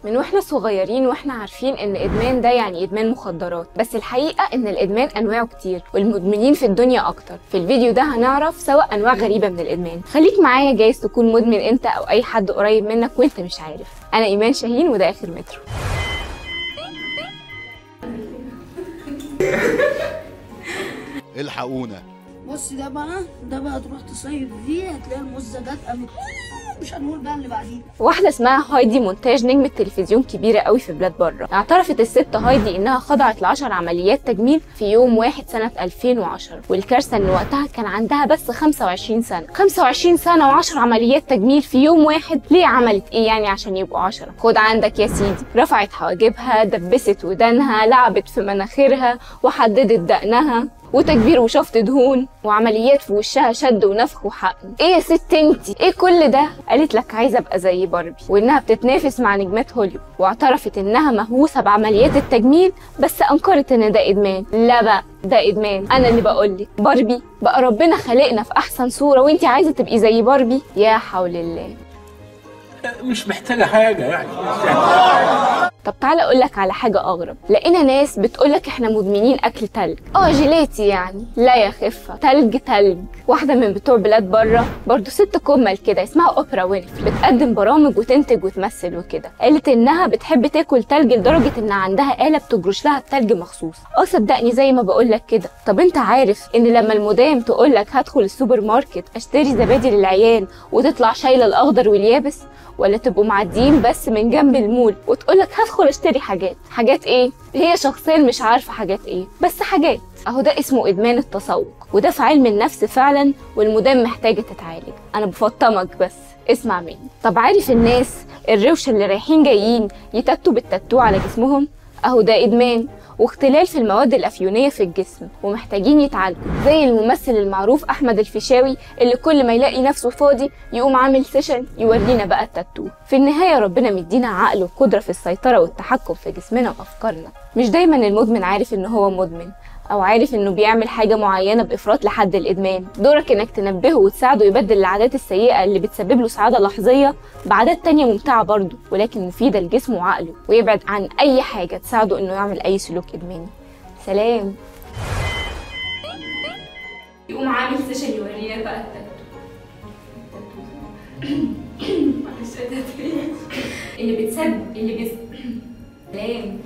من واحنا صغيرين واحنا عارفين ان الادمان ده يعني ادمان مخدرات، بس الحقيقه ان الادمان انواعه كتير والمدمنين في الدنيا اكتر. في الفيديو ده هنعرف سوا انواع غريبه من الادمان. خليك معايا، جايز تكون مدمن انت او اي حد قريب منك وانت مش عارف. انا ايمان شاهين وده اخر مترو. الحقونا. بص ده بقى تروح تصيف فيه هتلاقي المزه جت قامت. مش هنقول بقى اللي بعديه. واحده اسمها هايدي مونتاج نجمه تلفزيون كبيره قوي في بلاد بره. اعترفت الست هايدي انها خضعت ل10 عمليات تجميل في يوم 1 سنه 2010، والكارثه ان وقتها كان عندها بس 25 سنه. 25 سنه و10 عمليات تجميل في يوم واحد. ليه عملت ايه يعني عشان يبقوا 10؟ خد عندك يا سيدي، رفعت حواجبها، دبست ودانها، لعبت في مناخيرها وحددت دقنها، وتكبير وشفط دهون، وعمليات في وشها شد ونفخ وحقن. ايه يا ست انتي، ايه كل ده؟ قالت لك عايزه ابقى زي باربي، وانها بتتنافس مع نجمات هوليوود. واعترفت انها مهووسه بعمليات التجميل، بس انكرت ان ده ادمان. لا بقى ده ادمان. انا اللي بقولك باربي بقى ربنا خلقنا في احسن صوره وانتي عايزه تبقي زي باربي؟ يا حول الله. مش محتاجه حاجه يعني. طب تعالى اقول لك على حاجه اغرب. لقينا ناس بتقول لك احنا مدمنين اكل تلج. جيلاتي يعني. لا يا خفه، تلج تلج. واحده من بتوع بلاد بره برضو، ست كمل كده، اسمها اوبرا وينفري، بتقدم برامج وتنتج وتمثل وكده. قالت انها بتحب تاكل تلج لدرجه ان عندها آلة بتجرش لها التلج مخصوص. صدقني زي ما بقول لك كده. طب انت عارف ان لما المدام تقول لك هدخل السوبر ماركت اشتري زبادي للعيال وتطلع شايله الاخضر واليابس؟ ولا تبقوا معديين بس من جنب المول وتقولك هدخل اشتري حاجات ايه؟ هي شخصيا مش عارفه حاجات ايه، بس حاجات. اهو ده اسمه ادمان التسوق، وده في علم النفس فعلا، والمدام محتاجه تتعالج. انا بفطمك بس اسمع مني. طب عارف الناس الروشه اللي رايحين جايين يتاتوا بالتاتو على جسمهم؟ اهو ده ادمان واختلال في المواد الافيونيه في الجسم، ومحتاجين يتعالجوا. زي الممثل المعروف احمد الفيشاوي اللي كل ما يلاقي نفسه فاضي يقوم عامل سيشن يورينا بقى التاتو. في النهايه ربنا مدينا عقل وقدره في السيطره والتحكم في جسمنا وافكارنا. مش دايما المدمن عارف ان هو مدمن، او عارف انه بيعمل حاجه معينه بافراط لحد الادمان. دورك انك تنبهه وتساعده يبدل العادات السيئه اللي بتسبب له سعاده لحظيه بعادات تانية ممتعه برضه ولكن مفيده لجسمه وعقله، ويبعد عن اي حاجه تساعده انه يعمل اي سلوك ادماني. سلام. يقوم عامل سيشن يورينا بقى التاتو. اللي بتسب سلام.